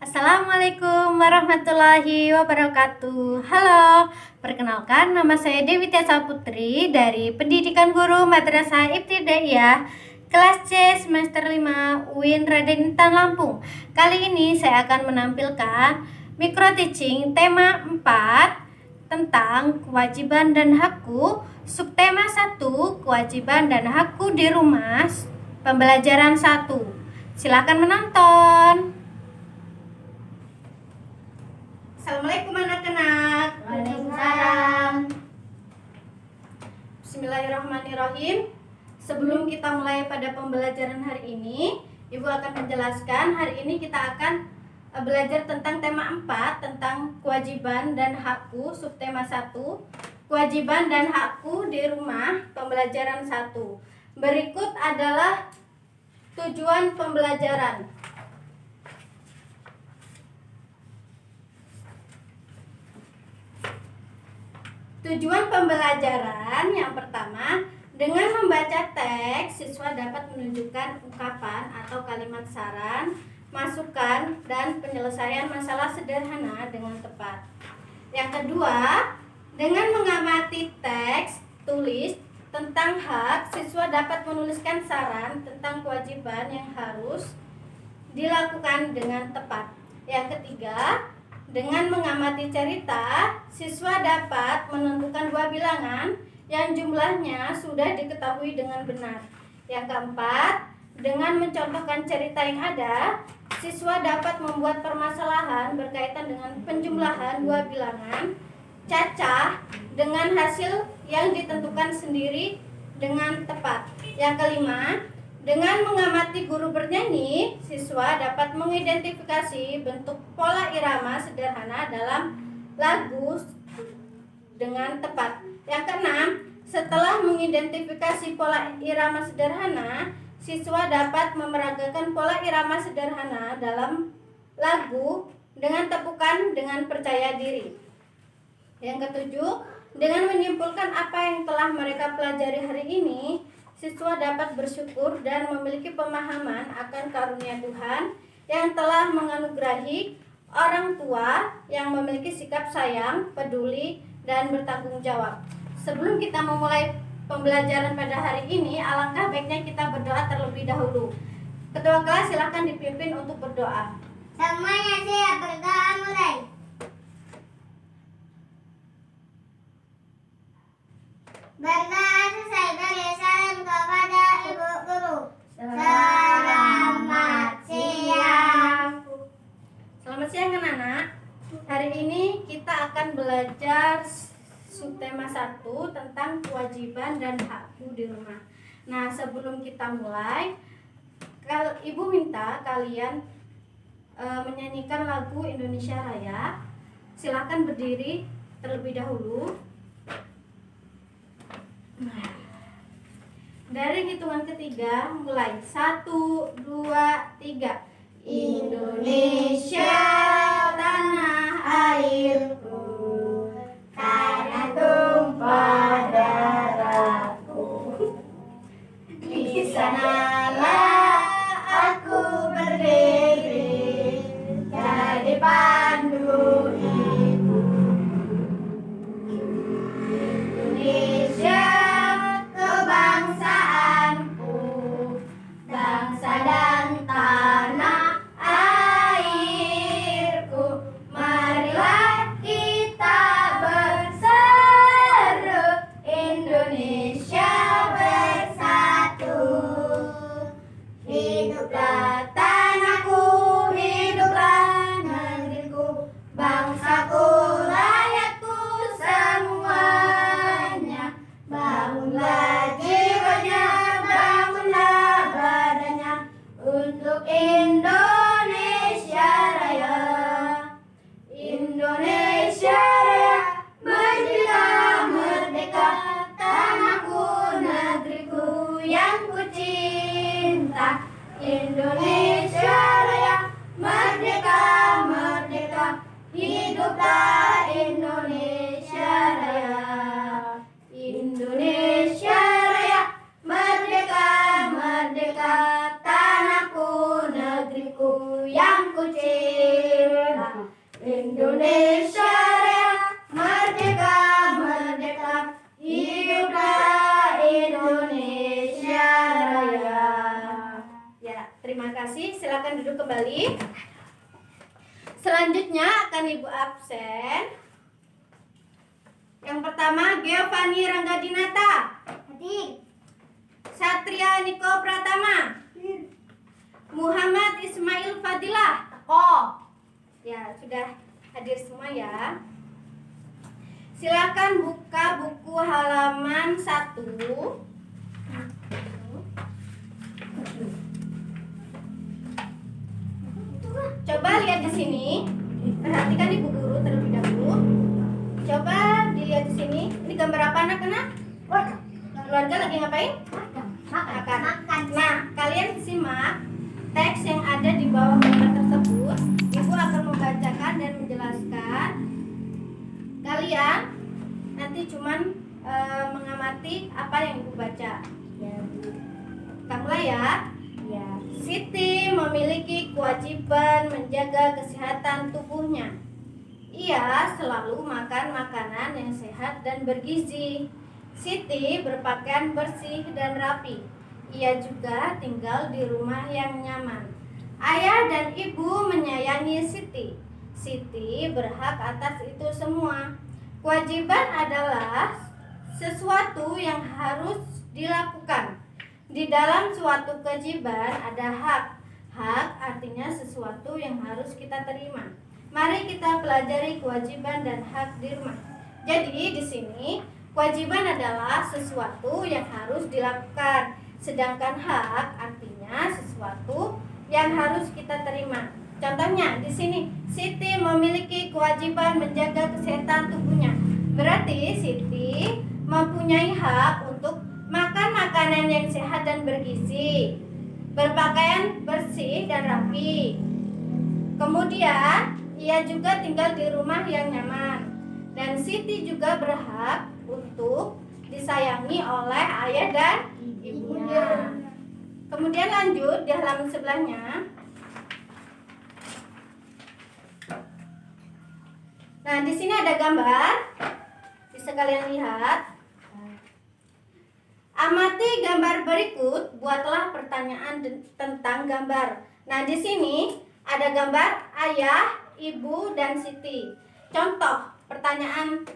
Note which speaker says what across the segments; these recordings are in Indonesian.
Speaker 1: Assalamualaikum warahmatullahi wabarakatuh. Halo, perkenalkan nama saya Dewi Tiasa Putri dari Pendidikan Guru Madrasah Ibtidaiyah kelas C semester 5 UIN Raden Intan Lampung. Kali ini saya akan menampilkan micro teaching tema 4 tentang kewajiban dan hakku, subtema 1 kewajiban dan hakku di rumah, pembelajaran 1. Silakan menonton. Assalamualaikum anak-anak.
Speaker 2: Waalaikumsalam.
Speaker 1: Bismillahirrahmanirrahim. Sebelum kita mulai pada pembelajaran hari ini, Ibu akan menjelaskan. Hari ini kita akan belajar tentang tema 4 tentang kewajiban dan hakku, subtema 1 kewajiban dan hakku di rumah, pembelajaran 1. Berikut adalah tujuan pembelajaran. Tujuan pembelajaran yang pertama, dengan membaca teks, siswa dapat menunjukkan ungkapan atau kalimat saran, masukan, dan penyelesaian masalah sederhana dengan tepat. Yang kedua, dengan mengamati teks tulis tentang hak, siswa dapat menuliskan saran tentang kewajiban yang harus dilakukan dengan tepat. Yang ketiga, dengan mengamati cerita, siswa dapat menentukan 2 bilangan yang jumlahnya sudah diketahui dengan benar. Yang keempat, dengan mencontohkan cerita yang ada, siswa dapat membuat permasalahan berkaitan dengan penjumlahan 2 bilangan cacah dengan hasil yang ditentukan sendiri dengan tepat. Yang kelima, dengan mengamati guru bernyanyi, siswa dapat mengidentifikasi bentuk pola irama sederhana dalam lagu dengan tepat. Yang keenam, setelah mengidentifikasi pola irama sederhana, siswa dapat memeragakan pola irama sederhana dalam lagu dengan tepukan dengan percaya diri. Yang ketujuh, dengan menyimpulkan apa yang telah mereka pelajari hari ini, siswa dapat bersyukur dan memiliki pemahaman akan karunia Tuhan yang telah menganugerahi orang tua yang memiliki sikap sayang, peduli, dan bertanggung jawab. Sebelum kita memulai pembelajaran pada hari ini, alangkah baiknya kita berdoa terlebih dahulu. Ketua kelas silakan dipimpin untuk berdoa.
Speaker 2: Semuanya siap, berdoa mulai. Berdoa selesai, beri salam kepada ibu guru. Selamat siang.
Speaker 1: Selamat siang anak-anak. Hari ini kita akan belajar subtema 1 tentang kewajiban dan hakku di rumah. Nah, sebelum kita mulai, Ibu minta kalian menyanyikan lagu Indonesia Raya. Silakan berdiri terlebih dahulu. Dari hitungan ketiga mulai 1, 2, 3. Indonesia tanah airku, tanah tumpah darahku, di sanalah aku berdiri jadi pandu ibu. Indonesia kebangsaanku, bangsa dan tanah air. Selanjutnya akan Ibu absen. Yang pertama, Giovanni Ranggadinata.
Speaker 2: Hadir.
Speaker 1: Satria Niko Pratama. Muhammad Ismail Fadilah. Ya, sudah hadir semua ya. Silakan buka buku halaman 1. Coba lihat di sini. Perhatikan Ibu guru terlebih dahulu. Coba dilihat di sini. Ini gambar apa anak-anak? Keluarga lagi ngapain? Makan. Nah, kalian simak teks yang ada di bawah gambar tersebut. Ibu akan membacakan dan menjelaskan. Kalian nanti cuman mengamati apa yang Ibu baca. Kita mulai ya. Siti memiliki kewajiban menjaga kesehatan tubuhnya. Ia selalu makan makanan yang sehat dan bergizi. Siti berpakaian bersih dan rapi. Ia juga tinggal di rumah yang nyaman. Ayah dan ibu menyayangi Siti. Siti berhak atas itu semua. Kewajiban adalah sesuatu yang harus dilakukan. Di dalam suatu kewajiban ada hak. Hak artinya sesuatu yang harus kita terima. Mari kita pelajari kewajiban dan hak di rumah. Jadi di sini kewajiban adalah sesuatu yang harus dilakukan, sedangkan hak artinya sesuatu yang harus kita terima. Contohnya di sini, Siti memiliki kewajiban menjaga kesehatan tubuhnya. Berarti Siti mempunyai hak untuk makan makanan yang sehat dan bergizi, berpakaian bersih dan rapi. Kemudian ia juga tinggal di rumah yang nyaman. Dan Siti juga berhak untuk disayangi oleh ayah dan ibunya. Kemudian lanjut di halaman sebelahnya. Nah, di sini ada gambar. Bisa kalian lihat. Amati gambar berikut, buatlah pertanyaan tentang gambar. Nah, di sini ada gambar ayah, ibu, dan Siti. Contoh pertanyaan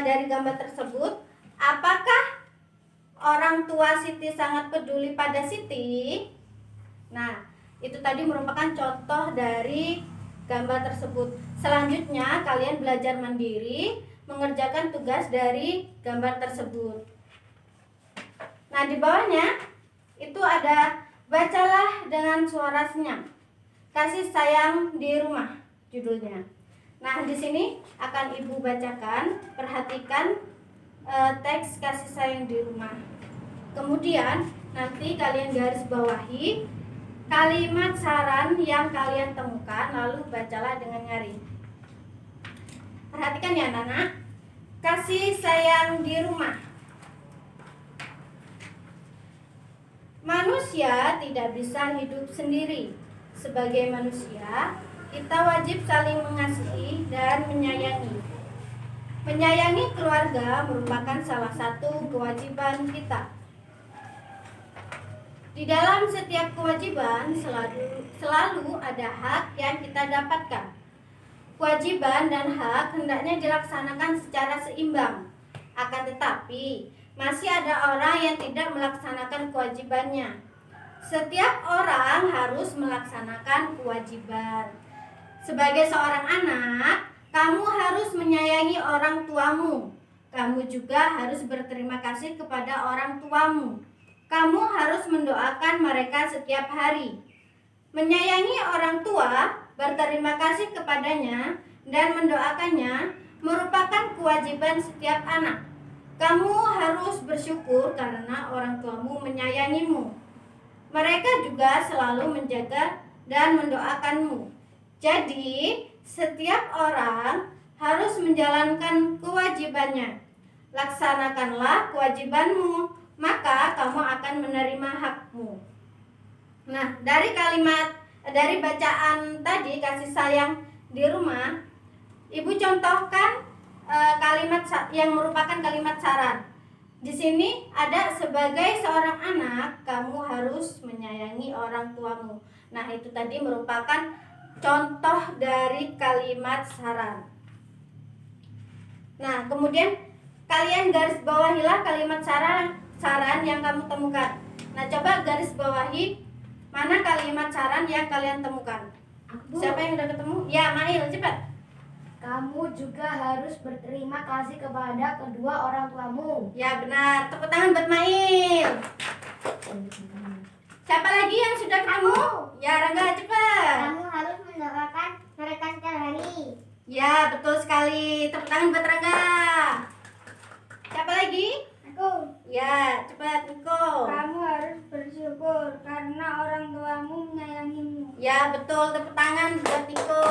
Speaker 1: dari gambar tersebut, apakah orang tua Siti sangat peduli pada Siti? Nah, itu tadi merupakan contoh dari gambar tersebut. Selanjutnya, kalian belajar mandiri mengerjakan tugas dari gambar tersebut. Nah, di bawahnya itu ada bacalah dengan suara senyap. Kasih sayang di rumah judulnya. Nah, di sini akan Ibu bacakan, perhatikan teks kasih sayang di rumah. Kemudian nanti kalian garis bawahi kalimat saran yang kalian temukan, lalu bacalah dengan nyaring. Perhatikan ya anak-anak. Kasih sayang di rumah. Manusia tidak bisa hidup sendiri. Sebagai manusia, kita wajib saling mengasihi dan menyayangi. Menyayangi keluarga merupakan salah satu kewajiban kita. Di dalam setiap kewajiban selalu ada hak yang kita dapatkan. Kewajiban dan hak hendaknya dilaksanakan secara seimbang. Akan tetapi, masih ada orang yang tidak melaksanakan kewajibannya. Setiap orang harus melaksanakan kewajiban. Sebagai seorang anak, kamu harus menyayangi orang tuamu. Kamu juga harus berterima kasih kepada orang tuamu. Kamu harus mendoakan mereka setiap hari. Menyayangi orang tua, berterima kasih kepadanya, dan mendoakannya merupakan kewajiban setiap anak. Kamu harus bersyukur karena orang tuamu menyayangimu. Mereka juga selalu menjaga dan mendoakanmu. Jadi, setiap orang harus menjalankan kewajibannya. Laksanakanlah kewajibanmu, maka kamu akan menerima hakmu. Nah, dari bacaan tadi kasih sayang di rumah, Ibu contohkan kalimat yang merupakan kalimat saran. Di sini ada sebagai seorang anak, kamu harus menyayangi orang tuamu. Nah, itu tadi merupakan contoh dari kalimat saran. Nah, kemudian kalian garis bawahilah kalimat saran yang kamu temukan. Nah, coba garis bawahi mana kalimat saran yang kalian temukan. Siapa yang udah ketemu? Ya, Mail, cepat.
Speaker 2: Kamu juga harus berterima kasih kepada kedua orang tuamu.
Speaker 1: Ya, benar. Tepuk tangan buat Mail. Siapa lagi yang sudah ketemu? Ya, Rangga, cepat.
Speaker 2: Kamu harus mendoakan mereka setiap hari.
Speaker 1: Ya, betul sekali. Tepuk tangan buat Rangga. Siapa lagi?
Speaker 2: Aku.
Speaker 1: Ya, cepat Niko.
Speaker 2: Kamu harus bersyukur karena orang tuamu menyayangimu.
Speaker 1: Ya, betul. Tepuk tangan buat Niko.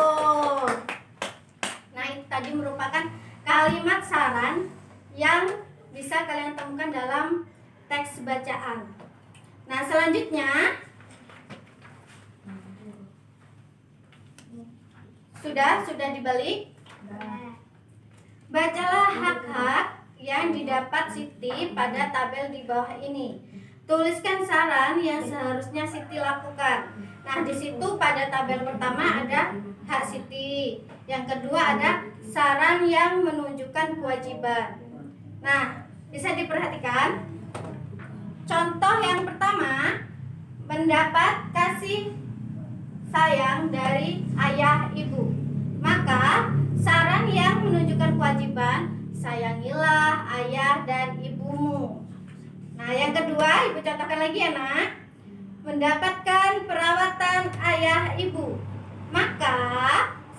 Speaker 1: Nah, itu tadi merupakan kalimat saran yang bisa kalian temukan dalam teks bacaan. Nah, selanjutnya sudah dibalik. Bacalah hak-hak yang didapat Siti pada tabel di bawah ini. Tuliskan saran yang seharusnya Siti lakukan. Nah, di situ pada tabel pertama ada hak Siti. Yang kedua ada saran yang menunjukkan kewajiban. Nah, bisa diperhatikan. Contoh yang pertama, mendapat kasih sayang dari ayah ibu. Maka saran yang menunjukkan kewajiban, sayangilah ayah dan ibumu. Nah, yang kedua, ibu contohkan lagi ya, nak. Mendapatkan perawatan ayah ibu. Maka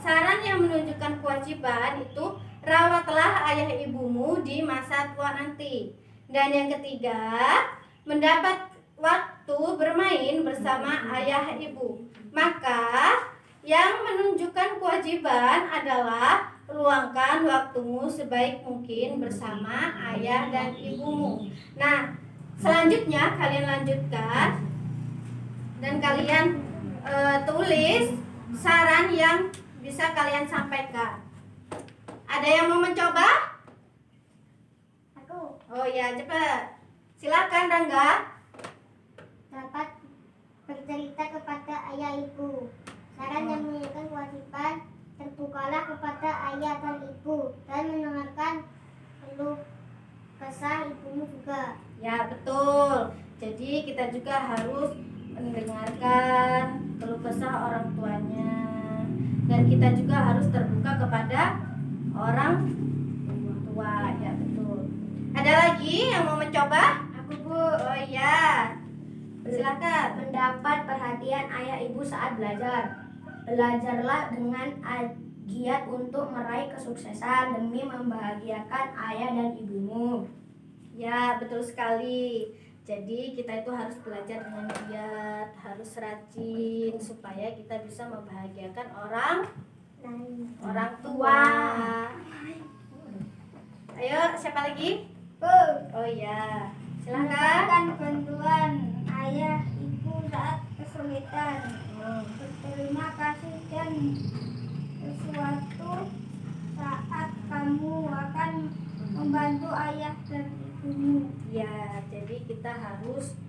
Speaker 1: saran yang menunjukkan kewajiban itu, rawatlah ayah ibumu di masa tua nanti. Dan yang ketiga, mendapat waktu bermain bersama ayah ibu. Maka yang menunjukkan kewajiban adalah luangkan waktumu sebaik mungkin bersama ayah dan ibumu. Nah, selanjutnya kalian lanjutkan dan kalian tulis saran yang bisa kalian sampaikan. Ada yang mau mencoba?
Speaker 2: Aku.
Speaker 1: Oh ya, cepat. Silakan Rangga.
Speaker 2: Dapat bercerita kepada ayah ibu. Saran yang menunjukkan kewajiban, terbukalah kepada ayah dan ibu dan mendengarkan keluh kesah ibumu juga.
Speaker 1: Ya, betul. Jadi kita juga harus mendengarkan keluh kesah orang tuanya. Dan kita juga harus terbuka kepada orang tua. Ya, betul. Ada lagi yang mau mencoba?
Speaker 2: Aku, Bu.
Speaker 1: Oh iya. Silakan.
Speaker 2: Mendapat perhatian ayah ibu saat belajar. Belajarlah dengan giat untuk meraih kesuksesan demi membahagiakan ayah dan ibumu.
Speaker 1: Ya, betul sekali. Jadi kita itu harus belajar dengan giat, harus rajin supaya kita bisa membahagiakan orang tua. Ayo, siapa lagi?
Speaker 2: Bu.
Speaker 1: Oh iya. Silakan.
Speaker 2: Silakan bantuan ayah ibu saat kesulitan. Berterima kasih dan sesuatu saat kamu akan membantu ayah dan ibumu.
Speaker 1: Ya, jadi kita harus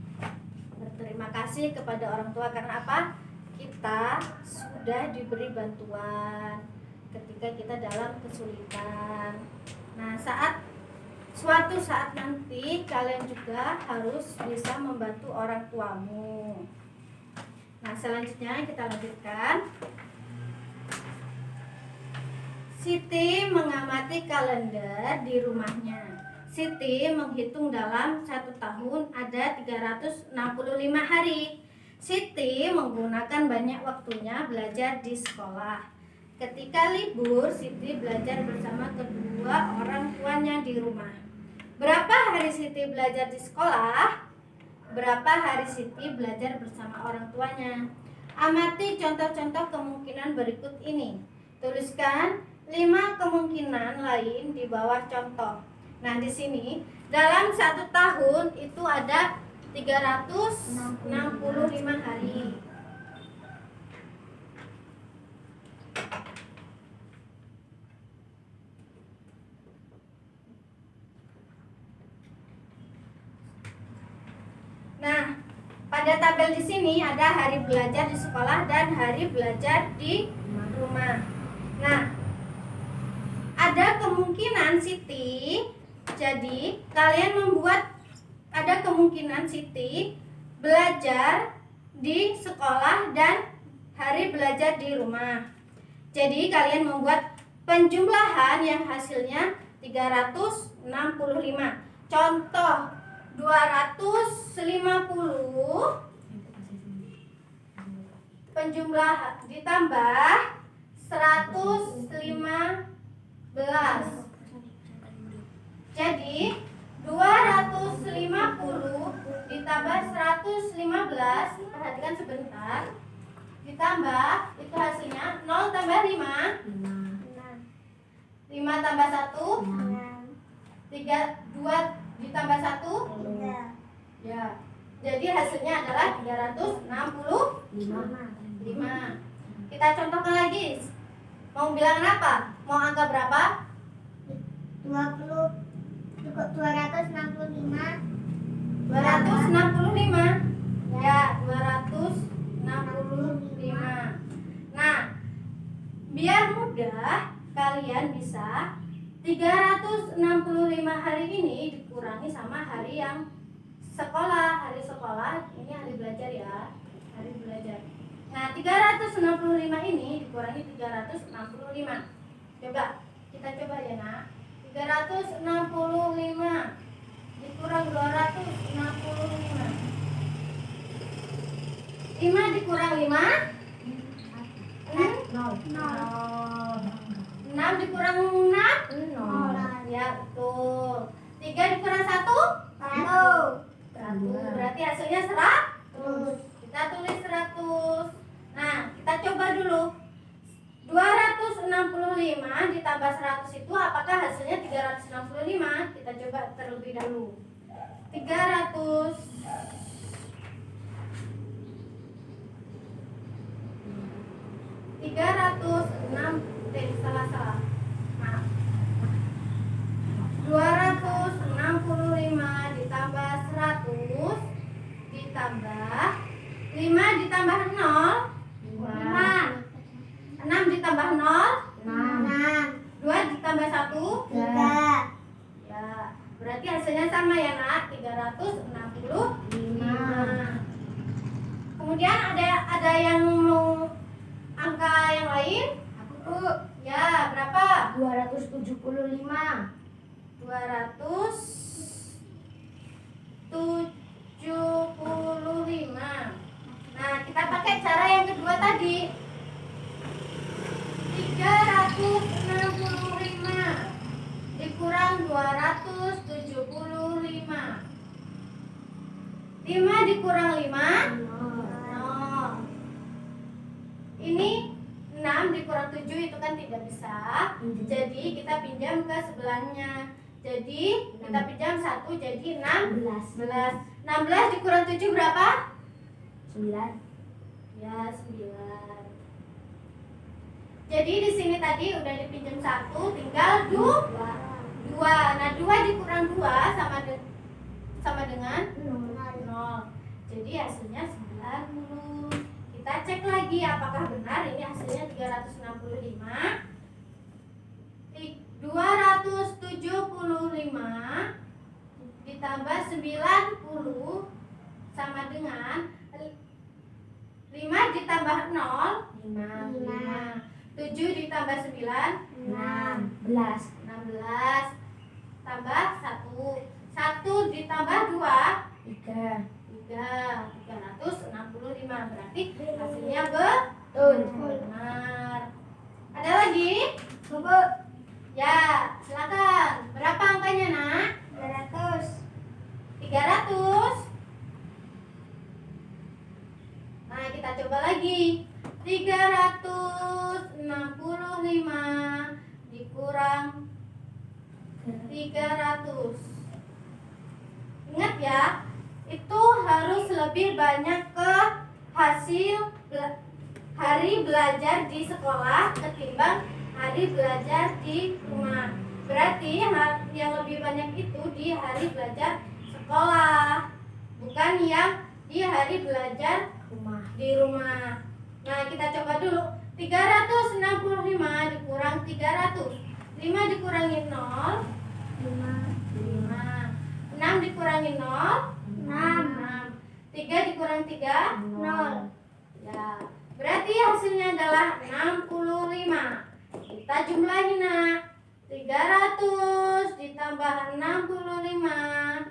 Speaker 1: berterima kasih kepada orang tua karena apa? Kita sudah diberi bantuan ketika kita dalam kesulitan. Nah, suatu saat nanti kalian juga harus bisa membantu orang tuamu. Nah, selanjutnya kita lanjutkan. Siti mengamati kalender di rumahnya. Siti menghitung dalam 1 tahun ada 365 hari. Siti menggunakan banyak waktunya belajar di sekolah. Ketika libur, Siti belajar bersama kedua orang tuanya di rumah. Berapa hari Siti belajar di sekolah? Berapa hari Siti belajar bersama orang tuanya? Amati contoh-contoh kemungkinan berikut ini. Tuliskan 5 kemungkinan lain di bawah contoh. Nah, di sini dalam 1 tahun itu ada 365 hari. Nah, pada pada tabel di sini ada hari belajar di sekolah dan hari belajar di rumah. Nah, ada kemungkinan Siti, jadi kalian ada kemungkinan Siti belajar di sekolah dan hari belajar di rumah. Jadi kalian membuat penjumlahan yang hasilnya 365. Contoh 250 penjumlahan ditambah 115. Jadi 250 ditambah 115, perhatikan sebentar, ditambah itu hasilnya 0 tambah 5 tambah 1 2 ditambah 1 ya, jadi hasilnya adalah 365. Kita contohkan lagi. Mau bilangan apa? Mau angka berapa?
Speaker 3: 265.
Speaker 1: 265. Ya, 265. Nah, biar mudah kalian bisa 365 hari ini dikurangi sama hari yang sekolah. Hari sekolah ini hari belajar ya, hari belajar. Nah, 365 ini dikurangi 365. Coba, kita coba ya nak. 365 dikurang 265. 5 dikurang 5 6 dikurang 6 ya, betul. 3 dikurang 1 berarti hasilnya 100. Kita tulis 100. Nah, kita coba dulu. 265 ditambah 100 itu apakah hasilnya 365? Kita coba terlebih dahulu. 300 salah. Maaf. 265 ditambah 100 ditambah 5 ditambah 0 5. 6 ditambah 0 2 ditambah 1
Speaker 3: 3.
Speaker 1: ya, berarti hasilnya sama ya nak, 365. Kemudian ada yang mau angka yang lain?
Speaker 2: Aku
Speaker 1: Ya, berapa?
Speaker 2: 275.
Speaker 1: 275. Nah, kita pakai cara yang kedua tadi. 365 dikurang 275. 5 dikurang 5 0. Ini 6 dikurang 7 itu kan tidak bisa. Jadi kita pinjam ke sebelahnya. Jadi kita pinjam 1 jadi 16. 16 dikurang 7 berapa?
Speaker 2: 9.
Speaker 1: Ya, 9. Jadi di sini tadi udah dipinjam 1, tinggal 2. Nah, 2 dikurang 2 sama dengan 0. Jadi hasilnya 90. Kita cek lagi apakah benar ini hasilnya 365. 275 ditambah 90 sama dengan 5 ditambah 0 5. 7 ditambah 9
Speaker 2: 16.
Speaker 1: tambah 1 ditambah 2
Speaker 2: 3.
Speaker 1: 365. Berarti hasilnya benar. Ada lagi?
Speaker 2: Coba.
Speaker 1: Ya, silakan. Berapa angkanya nak? 300. Nah, kita coba lagi. 365 dikurang 300. Ingat ya, itu harus lebih banyak ke hasil hari belajar di sekolah ketimbang hari belajar di rumah. Berarti yang lebih banyak itu di hari belajar sekolah, bukan yang di hari belajar
Speaker 2: Rumah.
Speaker 1: di rumah. Nah, kita coba dulu. 365 dikurang 300. 5 dikurangi 0, 5. 6 dikurangi 0, 6. 3 dikurangi 3, 0. Ya, berarti hasilnya adalah 65. Kita jumlahin, Nak. 300 ditambah 65.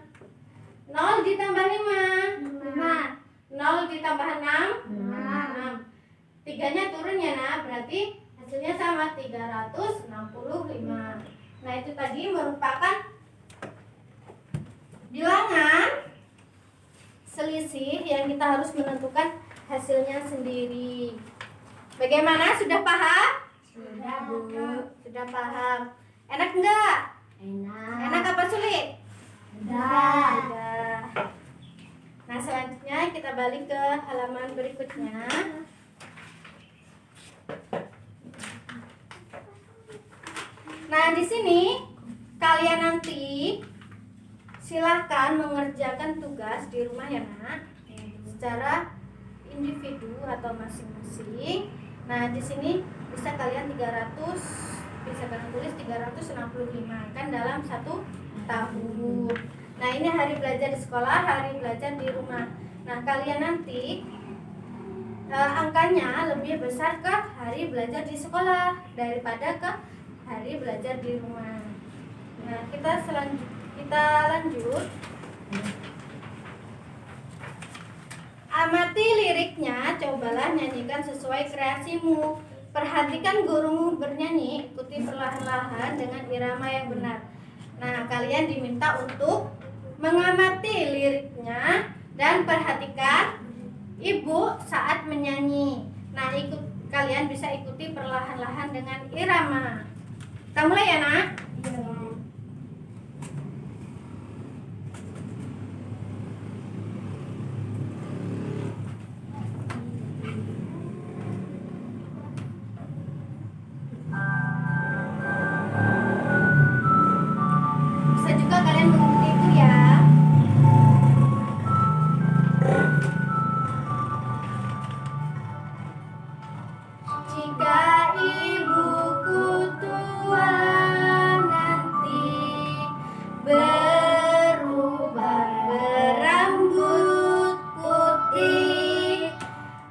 Speaker 1: 0 ditambah 5. 0 ditambah 6, 6. 3-nya turun ya, Nak. Berarti hasilnya sama, 365. Nah, itu tadi merupakan bilangan selisih yang kita harus menentukan hasilnya sendiri. Bagaimana? Sudah paham?
Speaker 2: Sudah, Bu.
Speaker 1: Sudah paham. Enak enggak?
Speaker 2: Enak.
Speaker 1: Enak apa sulit?
Speaker 2: Sudah.
Speaker 1: Sudah. Nah, selanjutnya kita balik ke halaman berikutnya. Nah, di sini kalian nanti silahkan mengerjakan tugas di rumah ya, Nak, secara individu atau masing-masing. Nah, di sini bisa kalian 300, bisa kalian tulis 365 kan dalam 1 tahun. Nah, ini hari belajar di sekolah, hari belajar di rumah. Nah, kalian nanti angkanya lebih besar ke hari belajar di sekolah daripada ke hari belajar di rumah. Nah, kita lanjut. Amati liriknya, cobalah nyanyikan sesuai kreasimu. Perhatikan gurumu bernyanyi, ikuti perlahan-lahan dengan irama yang benar. Nah, kalian diminta untuk mengamati liriknya dan perhatikan ibu saat menyanyi. Nah, kalian bisa ikuti perlahan-lahan dengan irama. Kita mulai ya, Nak? Bisa juga kalian mengikuti itu ya. Jika ibuku tua nanti berubah berambut putih,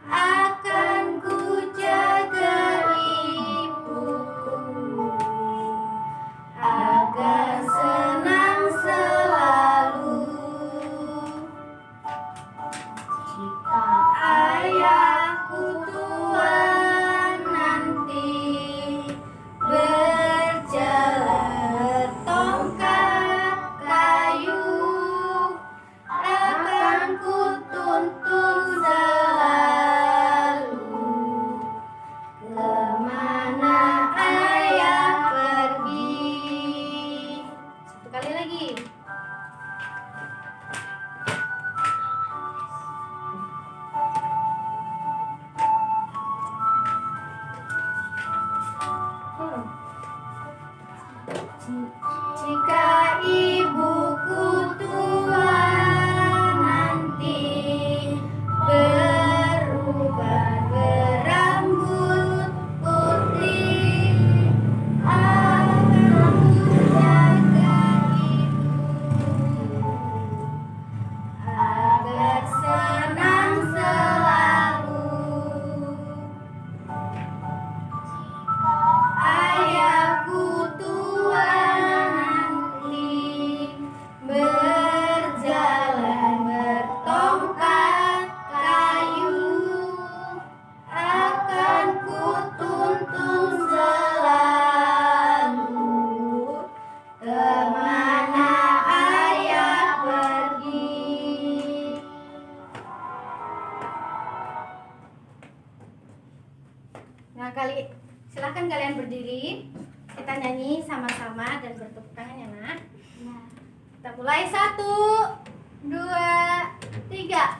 Speaker 1: akan ku jaga ibuku agar senang selalu. Jika ayahku tua nanti berjalan tongkat kayu, akan ku tuntun selalu kemana ayah pergi. Satu kali lagi. Jika ibuku tua nanti berubah berambut putih, akan ku jaga ibuku agar senang selalu. Ayahku tua nanti berjalan bertongkat kayu, akan ku tuntun selalu kemana ayah pergi. Nah, silahkan kalian berdiri. Kita nyanyi sama-sama dan bertepuk tangan ya, Nak. Kita mulai 1, 2, 3.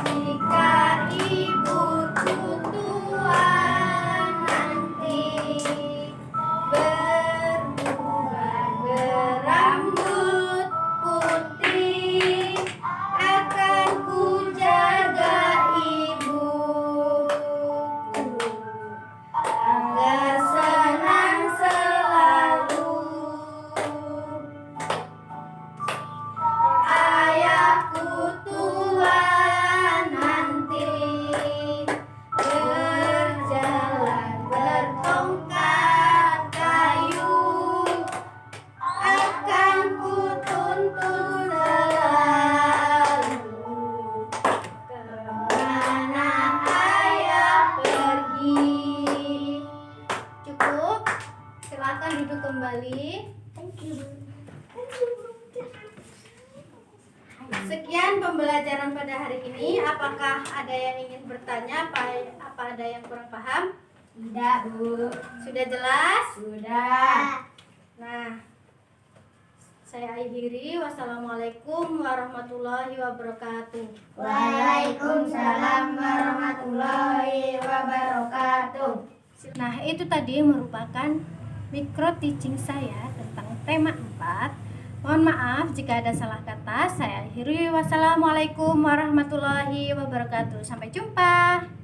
Speaker 1: Jika ibuku kembali.
Speaker 2: Thank you.
Speaker 1: Sekian pembelajaran pada hari ini. Apakah ada yang ingin bertanya? Apa ada yang kurang paham?
Speaker 2: Tidak, Bu.
Speaker 1: Sudah jelas?
Speaker 2: Sudah.
Speaker 1: Nah, saya akhiri. Wassalamualaikum warahmatullahi wabarakatuh.
Speaker 2: Waalaikumsalam warahmatullahi wabarakatuh.
Speaker 1: Nah, itu tadi merupakan micro teaching saya tentang tema 4. Mohon maaf jika ada salah kata. Saya akhiri. Wassalamualaikum warahmatullahi wabarakatuh. Sampai jumpa.